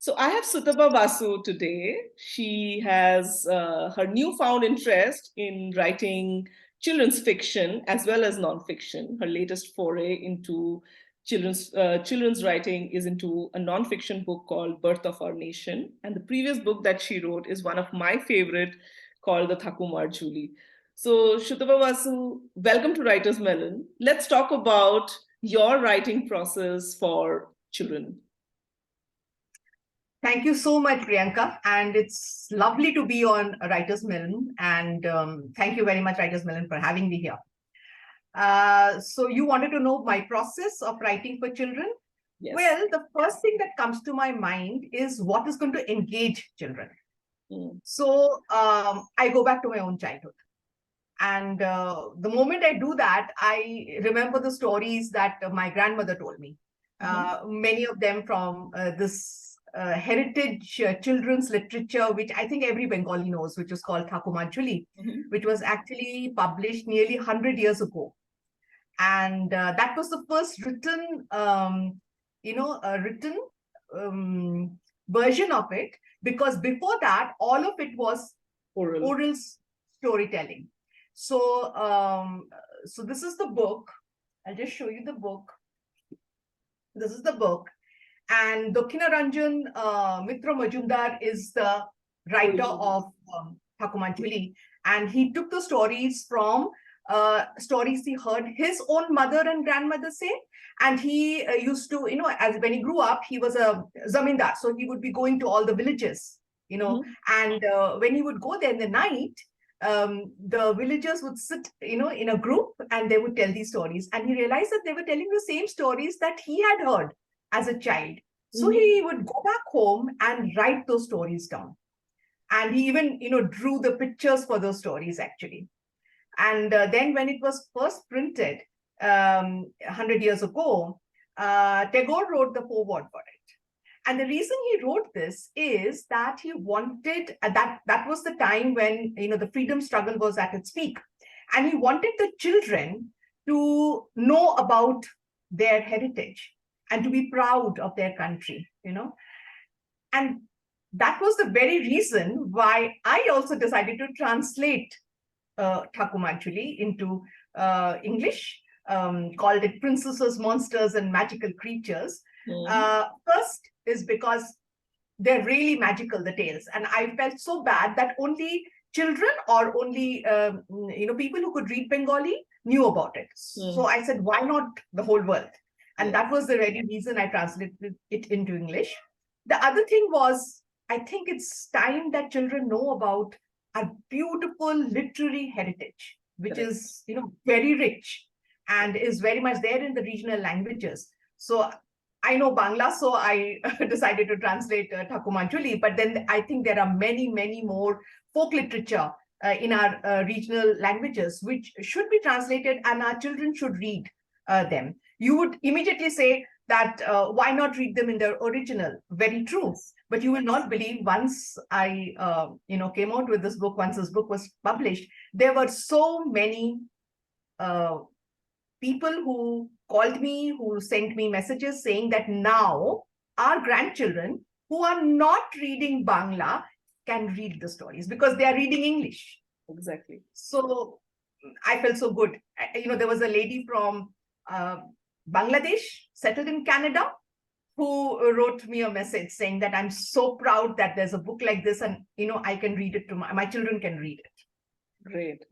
So I have Sutapa Basu today. She has her newfound interest in writing children's fiction as well as nonfiction. Her latest foray into children's writing is into a nonfiction book called Birth of Our Nation. And the previous book that she wrote is one of my favorite called the Thakurmar Jhuli. So Sutapa Basu, welcome to Writer's Melon. Let's talk about your writing process for children. Thank you so much, Priyanka. And it's lovely to be on Writersmelon. And thank you very much, Writersmelon, for having me here. So you wanted to know my process of writing for children? Yes. Well, the first thing that comes to my mind is what is going to engage children. So I go back to my own childhood. And the moment I do that, I remember the stories that my grandmother told me. Many of them from this heritage children's literature, which I think every Bengali knows, which is called Thakurmar Jhuli, which was actually published nearly 100 years ago. And that was the first written, version of it, because before that, all of it was oral storytelling. So, so this is the book. I'll just show you the book. This is the book. And Dakshinaranjan Mitra Majumdar is the writer of Thakurmar Jhuli. And he took the stories from stories he heard his own mother and grandmother say. And he used to, as when he grew up, he was a zamindar. So he would be going to all the villages, and when he would go there in the night, the villagers would sit, in a group, and they would tell these stories. And he realized that they were telling the same stories that he had heard as a child. So he would go back home and write those stories down. And he even, drew the pictures for those stories, actually. And then when it was first printed 100 years ago, Tagore wrote the foreword for it. And the reason he wrote this is that he wanted, that was the time when, the freedom struggle was at its peak. And he wanted the children to know about their heritage and to be proud of their country, And that was the very reason why I also decided to translate Thakurmar Jhuli into English, called it Princesses, Monsters, and Magical Creatures. First is because they're really magical, the tales. And I felt so bad that only children or only, people who could read Bengali knew about it. So I said, why not the whole world? And that was the very reason I translated it into English. The other thing was, I think it's time that children know about our beautiful literary heritage, which is, very rich and is very much there in the regional languages. So I know Bangla, so I decided to translate Thakurmar Jhuli. But then I think there are many, many more folk literature in our regional languages, which should be translated, and our children should read them. You would immediately say that why not read them in their original? Very true. But you will not believe, once I came out with this book, once this book was published, there were so many people who called me, who sent me messages saying that now our grandchildren who are not reading Bangla can read the stories because they are reading English. Exactly. So I felt so good. There was a lady from Bangladesh, settled in Canada, who wrote me a message saying that I'm so proud that there's a book like this, and I can read it to my children can read it.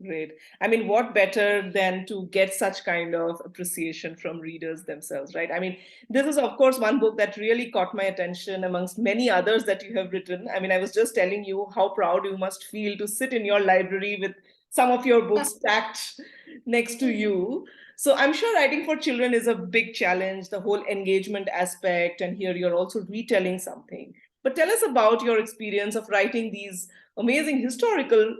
Great. I mean, what better than to get such kind of appreciation from readers themselves, right? I mean, this is, of course, one book that really caught my attention amongst many others that you have written. I mean, I was just telling you how proud you must feel to sit in your library with some of your books stacked next to you. So I'm sure writing for children is a big challenge, the whole engagement aspect, and here you're also retelling something. But tell us about your experience of writing these amazing historical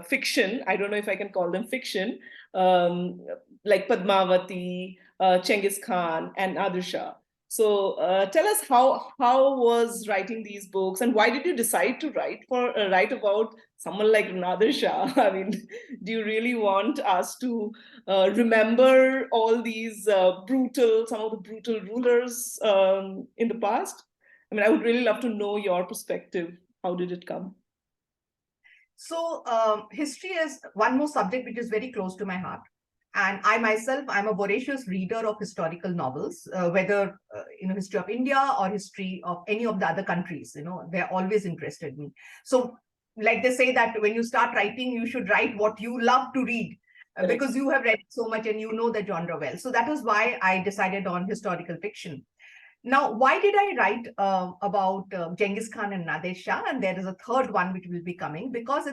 fiction. I don't know if I can call them fiction, like Padmavati, Ghenghiz Khan, and Nadir Shah. So tell us how was writing these books, and why did you decide to write about someone like Nadir Shah? I mean, do you really want us to remember all these some of the brutal rulers in the past? I mean, I would really love to know your perspective. How did it come? So history is one more subject which is very close to my heart. And I myself, I'm a voracious reader of historical novels, whether history of India or history of any of the other countries. They're always interested me. So, like they say that when you start writing, you should write what you love to read, because you have read so much and you know the genre well. So that is why I decided on historical fiction. Now, why did I write about Ghenghiz Khan and Nadir Shah? And there is a third one which will be coming, because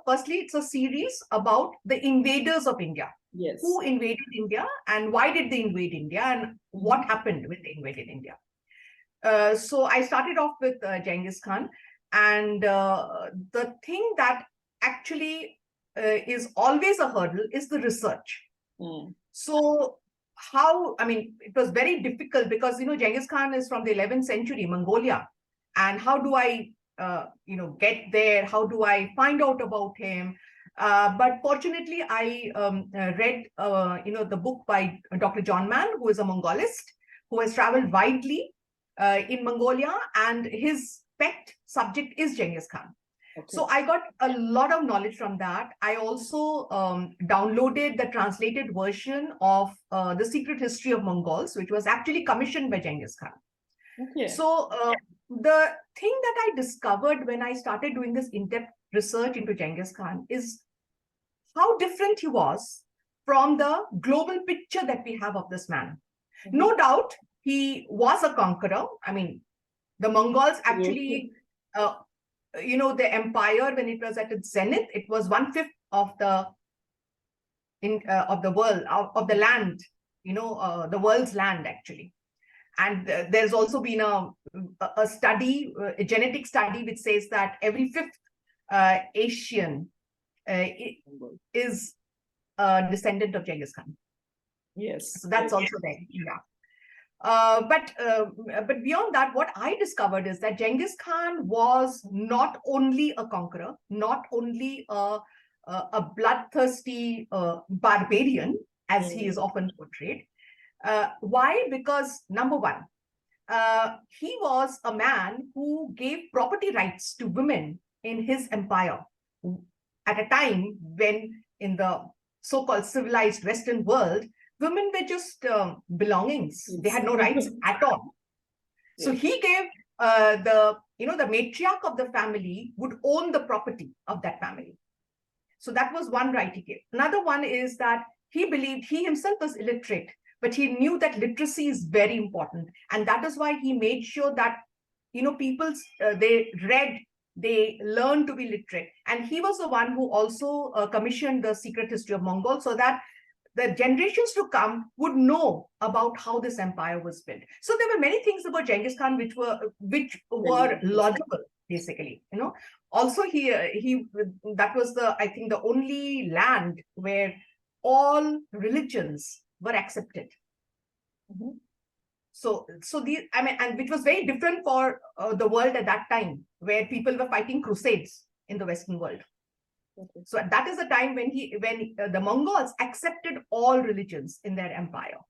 firstly, it's a series about the invaders of India. Yes. Who invaded India and why did they invade India and what happened when they invaded India? So I started off with Ghenghiz Khan, and the thing that actually is always a hurdle is the research. So it was very difficult because, Ghenghiz Khan is from the 11th century, Mongolia. And how do I, get there? How do I find out about him? But fortunately, I read, the book by Dr. John Mann, who is a Mongolist, who has traveled widely in Mongolia, and his pet subject is Ghenghiz Khan. Okay. So I got a lot of knowledge from that. I also downloaded the translated version of The Secret History of Mongols, which was actually commissioned by Ghenghiz Khan. Okay. So the thing that I discovered when I started doing this in-depth research into Ghenghiz Khan is how different he was from the global picture that we have of this man. No doubt, he was a conqueror. I mean, the Mongols actually, the empire, when it was at its zenith, it was 1/5 of the world, of the land, the world's land actually. And there's also been a study, a genetic study, which says that every fifth Asian is a descendant of Ghenghiz Khan. Yes. So that's also there. Yeah. But beyond that, what I discovered is that Ghenghiz Khan was not only a conqueror, not only a bloodthirsty barbarian, as he is often portrayed. Why? Because number one, he was a man who gave property rights to women in his empire at a time when, in the so-called civilized Western world, women were just belongings. They had no rights at all. So he gave the matriarch of the family would own the property of that family. So that was one right he gave. Another one is that he believed, he himself was illiterate, but he knew that literacy is very important. And that is why he made sure that, people, they read, they learned to be literate. And he was the one who also commissioned The Secret History of Mongols, so that the generations to come would know about how this empire was built. So there were many things about Ghenghiz Khan which were logical, basically. Also, that was I think the only land where all religions were accepted. So and which was very different for the world at that time, where people were fighting crusades in the Western world. Okay. So that is the time when the Mongols accepted all religions in their empire,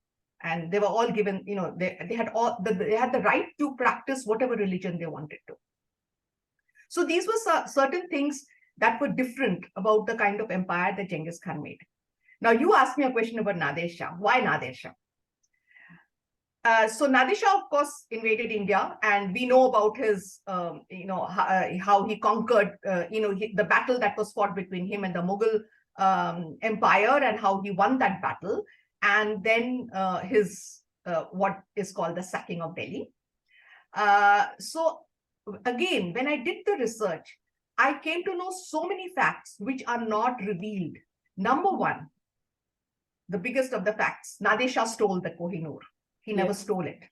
and they were all given, they had the right to practice whatever religion they wanted to. So these were certain things that were different about the kind of empire that Ghenghiz Khan made. Now you asked me a question about Nadir Shah. Why Nadir Shah? So Nadir Shah, of course, invaded India, and we know about his, how he conquered, the battle that was fought between him and the Mughal Empire, and how he won that battle, and then his what is called the sacking of Delhi. So again, when I did the research, I came to know so many facts which are not revealed. Number one, the biggest of the facts: Nadir Shah stole the Kohinoor. He never stole it.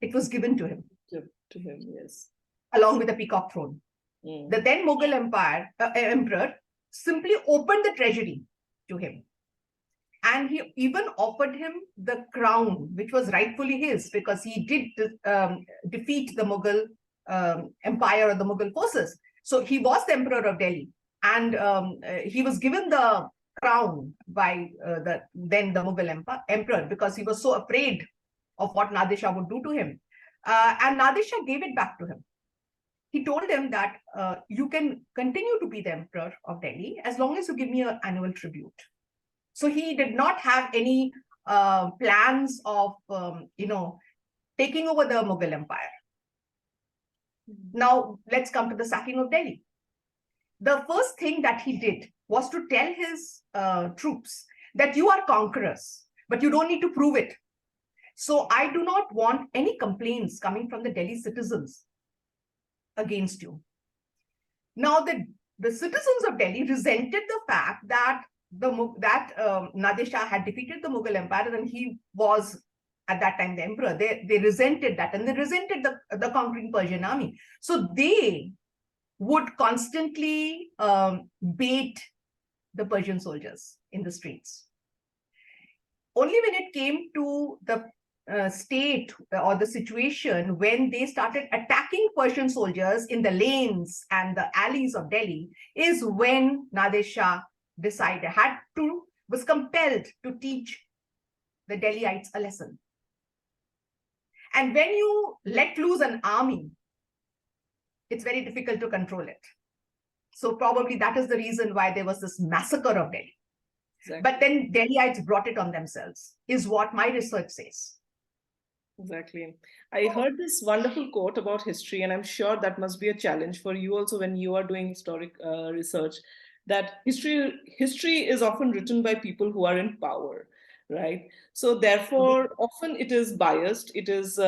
It was given to him. To him, yes. Along with the peacock throne. The then Mughal emperor simply opened the treasury to him. And he even offered him the crown, which was rightfully his, because he did defeat the Mughal empire or the Mughal forces. So he was the emperor of Delhi. And he was given the crown by the Mughal emperor, because he was so afraid of what Nadir Shah would do to him. And Nadir Shah gave it back to him. He told him that you can continue to be the emperor of Delhi as long as you give me an annual tribute. So he did not have any plans of, taking over the Mughal Empire. Now, let's come to the sacking of Delhi. The first thing that he did was to tell his troops that you are conquerors, but you don't need to prove it. So I do not want any complaints coming from the Delhi citizens against you. Now, the citizens of Delhi resented the fact that Nadir Shah had defeated the Mughal Empire and he was at that time the emperor. They resented that, and they resented the conquering Persian army. So they would constantly bait the Persian soldiers in the streets. Only when it came to the state or the situation when they started attacking Persian soldiers in the lanes and the alleys of Delhi is when Nadir Shah was compelled to teach the Delhiites a lesson. And when you let loose an army, it's very difficult to control it. So probably that is the reason why there was this massacre of Delhi. Exactly. But then Delhiites brought it on themselves, is what my research says. Exactly. I heard this wonderful quote about history, and I'm sure that must be a challenge for you also when you are doing historic research, that history is often written by people who are in power, right? So therefore, often it is biased. It is,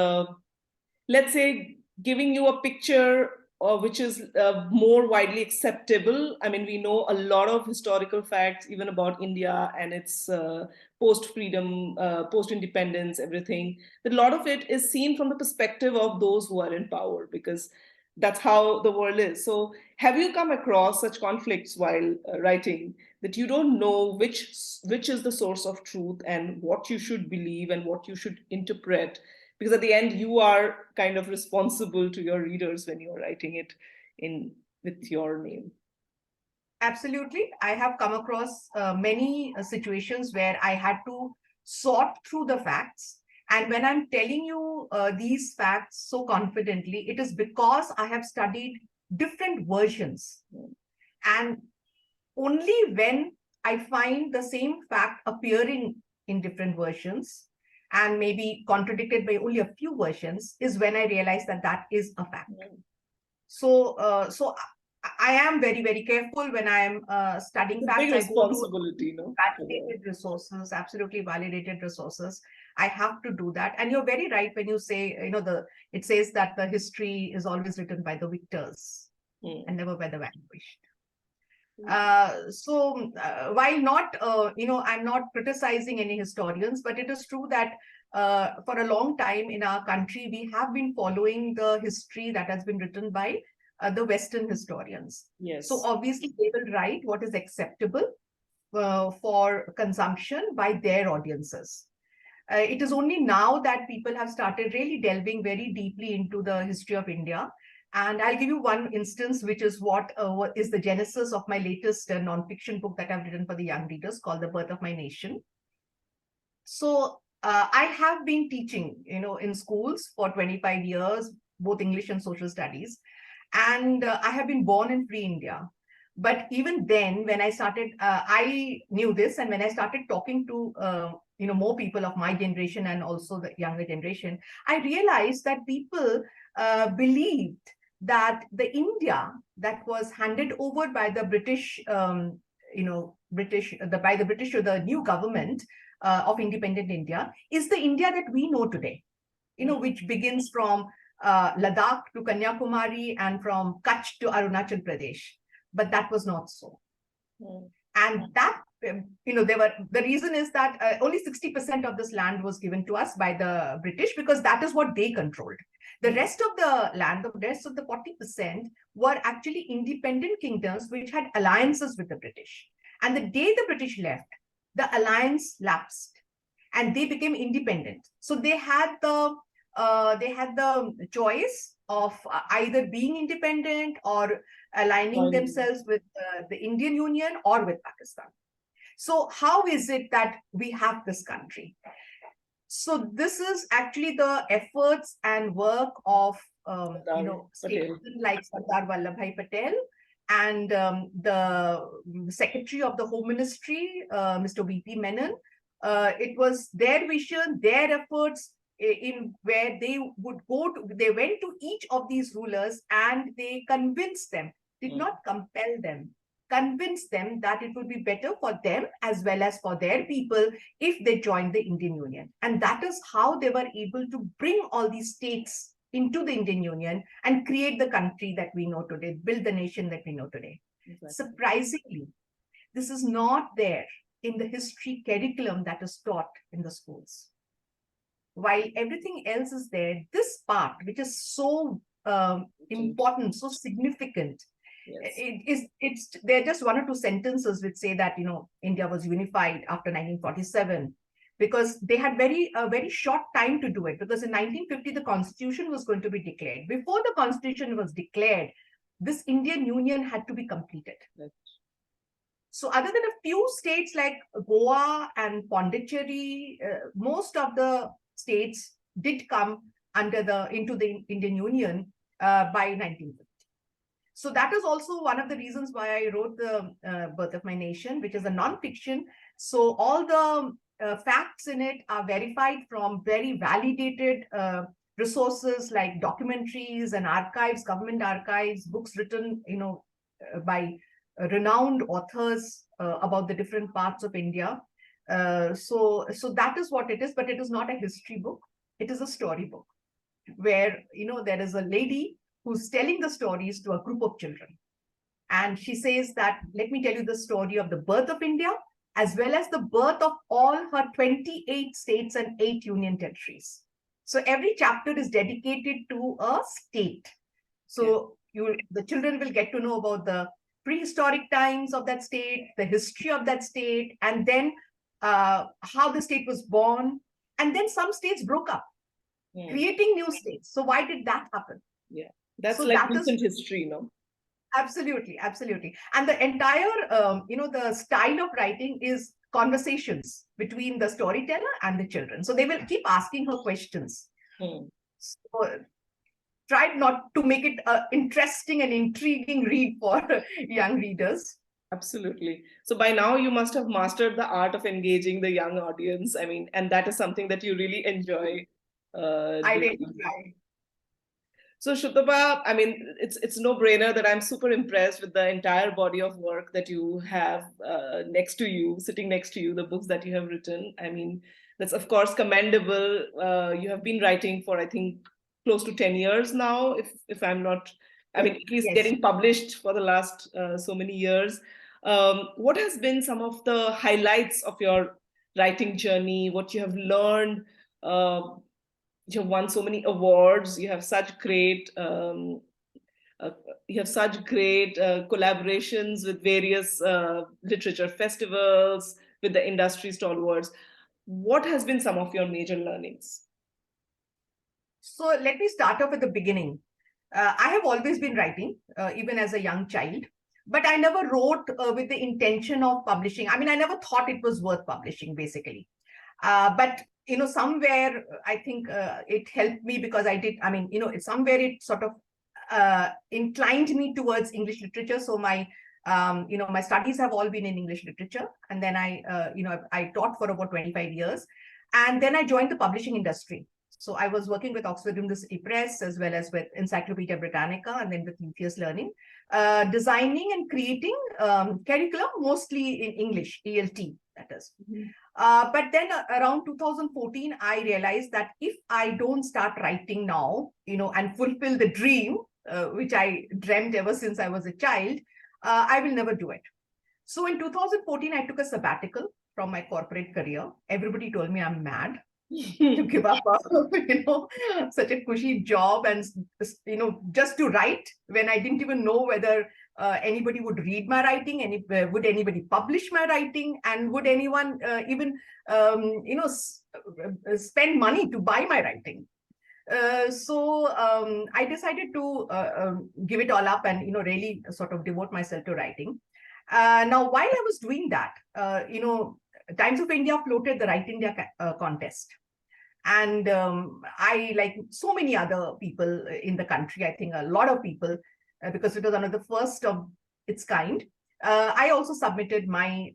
let's say, giving you a picture which is more widely acceptable. I mean, we know a lot of historical facts, even about India and its post-freedom, post-independence, everything. That a lot of it is seen from the perspective of those who are in power, because that's how the world is. So have you come across such conflicts while writing, that you don't know which is the source of truth and what you should believe and what you should interpret? Because at the end, you are kind of responsible to your readers when you're writing it with your name. Absolutely. I have come across many situations where I had to sort through the facts. And when I'm telling you these facts so confidently, it is because I have studied different versions. And only when I find the same fact appearing in different versions and maybe contradicted by only a few versions is when I realize that that is a fact. So I am very, very careful when I am studying facts. Big responsibility, I go to validated resources, absolutely validated resources. I have to do that. And you're very right when you say, it says that the history is always written by the victors and never by the vanquished. While not, I'm not criticizing any historians, but it is true that for a long time in our country, we have been following the history that has been written by the Western historians. Yes. So obviously they will write what is acceptable for consumption by their audiences. It is only now that people have started really delving very deeply into the history of India. And I'll give you one instance, which is what is the genesis of my latest nonfiction book that I've written for the young readers called The Birth of My Nation. So I have been teaching, in schools for 25 years, both English and social studies. And I have been born in free India. But even then, when I started, I knew this. And when I started talking to, more people of my generation and also the younger generation, I realized that people believed that the India that was handed over by the British, by the British or the new government of independent India is the India that we know today, which begins from Ladakh to Kanyakumari and from Kutch to Arunachal Pradesh. But that was not so. And that, the reason is that only 60% of this land was given to us by the British because that is what they controlled. The rest of the land, the rest of the 40% were actually independent kingdoms which had alliances with the British. And the day the British left, the alliance lapsed and they became independent. So they had the choice of either being independent or aligning themselves with the Indian Union or with Pakistan. So how is it that we have this country? So this is actually the efforts and work of statesmen like Sardar Vallabhbhai Patel and the Secretary of the Home Ministry, Mr. V.P. Menon. It was their vision, their efforts in where they would go to, they went to each of these rulers and they convinced them, did not compel them, convince them that it would be better for them as well as for their people if they joined the Indian Union. And that is how they were able to bring all these states into the Indian Union and create the country that we know today, build the nation that we know today. Exactly. Surprisingly, this is not there in the history curriculum that is taught in the schools. While everything else is there, this part, which is so important, so significant, there are just one or two sentences which say that, India was unified after 1947, because they had a very short time to do it, because in 1950, the constitution was going to be declared. Before the constitution was declared, this Indian Union had to be completed. Right. So other than a few states like Goa and Pondicherry, most of the states did come into the Indian Union by 1950. So that is also one of the reasons why I wrote the Birth of My Nation, which is a non-fiction. So all the facts in it are verified from very validated resources like documentaries and archives, government archives, books written, by renowned authors about the different parts of India. So that is what it is, but it is not a history book. It is a story book where, there is a lady who's telling the stories to a group of children. And she says that, let me tell you the story of the birth of India, as well as the birth of all her 28 states and 8 union territories. So every chapter is dedicated to a state. So the children will get to know about the prehistoric times of that state, the history of that state, and then how the state was born. And then some states broke up, creating new states. So why did that happen? Yeah. That's like recent history, no? Absolutely, absolutely. And the entire, the style of writing is conversations between the storyteller and the children. So they will keep asking her questions. So try not to make it an interesting and intriguing read for young readers. Absolutely. So by now you must have mastered the art of engaging the young audience. I mean, and that is something that you really enjoy. I really try. So Sutapa, I mean, it's no brainer that I'm super impressed with the entire body of work that you have next to you, sitting next to you, the books that you have written. I mean, that's of course commendable. You have been writing for, I think, close to 10 years now, if I'm not, I mean, at least getting published for the last so many years. What has been some of the highlights of your writing journey, what you have learned? You have won so many awards. You have such great collaborations with various literature festivals, with the industry stalwarts. What has been some of your major learnings? So let me start off at the beginning. I have always been writing, even as a young child, but I never wrote with the intention of publishing. I mean, I never thought it was worth publishing, basically. But somewhere I think it helped me, because somewhere it sort of inclined me towards English literature. So my my studies have all been in English literature, and then I taught for about 25 years, and then I joined the publishing industry. So I was working with Oxford University Press, as well as with Encyclopedia Britannica, and then with Theseus Learning, designing and creating curriculum, mostly in English, ELT, that is. But then around 2014, I realized that if I don't start writing now, and fulfill the dream, which I dreamt ever since I was a child, I will never do it. So in 2014, I took a sabbatical from my corporate career. Everybody told me I'm mad to give up such a cushy job and just to write, when I didn't even know whether anybody would read my writing, would anybody publish my writing, and would anyone even spend money to buy my writing. So I decided to give it all up and really sort of devote myself to writing. Now, while I was doing that, Times of India floated the Write India contest. And I, like so many other people in the country, I think a lot of people, because it was one of the first of its kind, I also submitted my,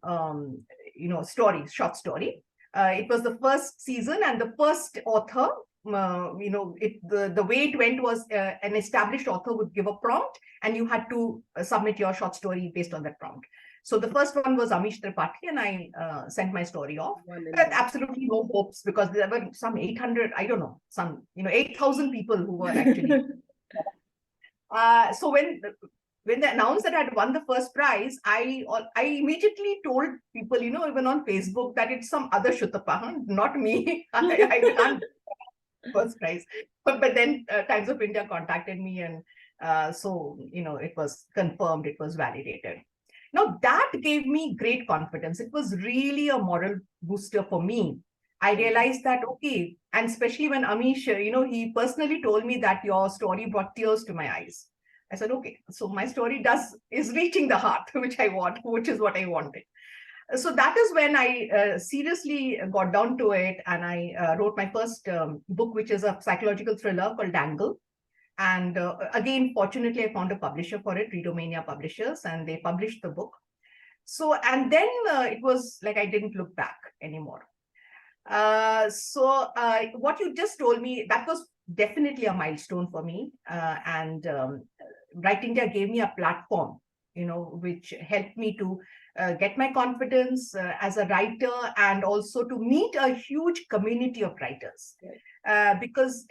short story. It was the first season, and the first author, the way it went was an established author would give a prompt, and you had to submit your short story based on that prompt. So the first one was Amish Tripathi, and I sent my story off. Absolutely no hopes, because there were some 800, I don't know, some 8,000 people who were actually. So when they announced that I had won the first prize, I immediately told people, even on Facebook, that it's some other Sutapa, not me. I can't first prize. But then Times of India contacted me, and so it was confirmed, it was validated. Now that gave me great confidence. It was really a moral booster for me. I realized that, okay, and especially when Amish, he personally told me that your story brought tears to my eyes. I said, okay, so my story is reaching the heart, which I want, which is what I wanted. So that is when I seriously got down to it, and I wrote my first book, which is a psychological thriller called Dangle. And again, fortunately, I found a publisher for it, Readomania Publishers, and they published the book. So, and then it was like I didn't look back anymore. What you just told me, that was definitely a milestone for me. And Write India gave me a platform, which helped me to get my confidence as a writer, and also to meet a huge community of writers. Because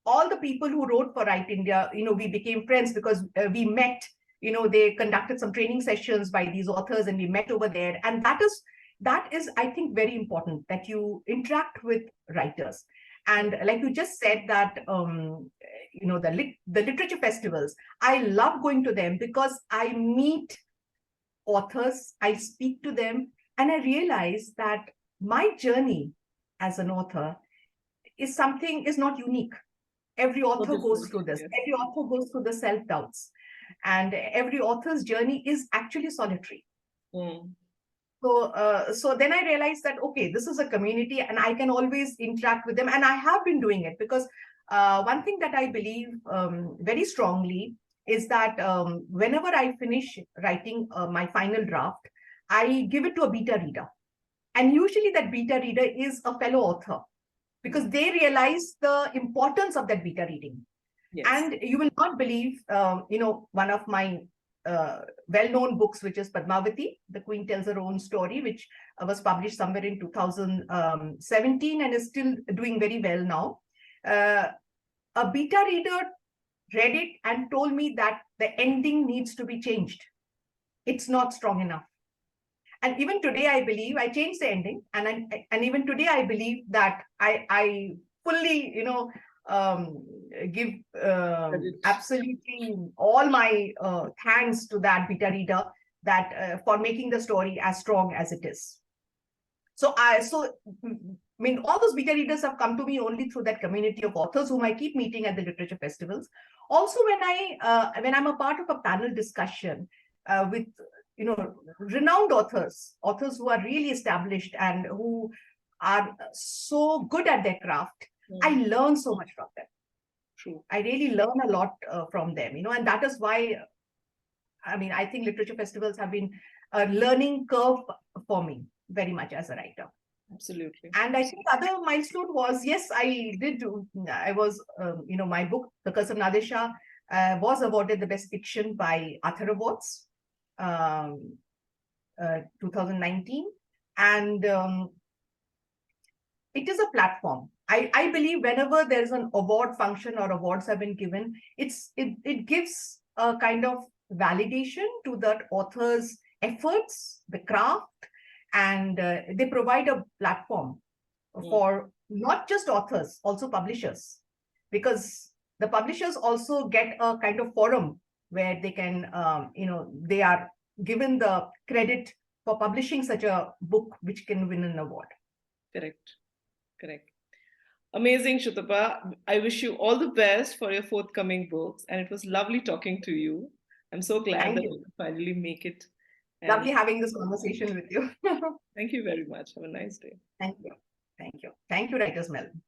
all the people who wrote for Write India, we became friends, because we met, they conducted some training sessions by these authors, and we met over there. And that is, I think, very important, that you interact with writers. And like you just said that, the literature festivals, I love going to them, because I meet authors, I speak to them, and I realize that my journey as an author is not unique. Every author goes through this. Every author goes through the self-doubts. And every author's journey is actually solitary. So then I realized that, okay, this is a community, and I can always interact with them. And I have been doing it, because one thing that I believe very strongly is that whenever I finish writing my final draft, I give it to a beta reader. And usually that beta reader is a fellow author, because they realize the importance of that beta reading. Yes. And you will not believe, one of my well-known books, which is Padmavati, The Queen Tells Her Own Story, which was published somewhere in 2017 and is still doing very well now. A beta reader read it and told me that the ending needs to be changed. It's not strong enough. And even today, I believe I changed the ending. And even today, I believe that I fully, give absolutely all my thanks to that beta reader, that for making the story as strong as it is. So I mean, all those beta readers have come to me only through that community of authors whom I keep meeting at the literature festivals. Also, when I'm a part of a panel discussion with renowned authors who are really established and who are so good at their craft, I learn so much from them. True. I really learn a lot from them, and that is why, I mean, I think literature festivals have been a learning curve for me very much as a writer. Absolutely. And I think the other milestone was, yes, I was, my book, The Curse of Nadir Shah, was awarded the Best Fiction by Author Awards, 2019. And it is a platform. I believe whenever there's an award function or awards have been given, it gives a kind of validation to that author's efforts, the craft, and they provide a platform for not just authors, also publishers, because the publishers also get a kind of forum where they can, they are given the credit for publishing such a book which can win an award. Correct. Amazing, Sutapa. I wish you all the best for your forthcoming books. And it was lovely talking to you. I'm so glad that you finally make it. And lovely having this conversation with you. Thank you very much. Have a nice day. Thank you. Thank you, Writersmelon.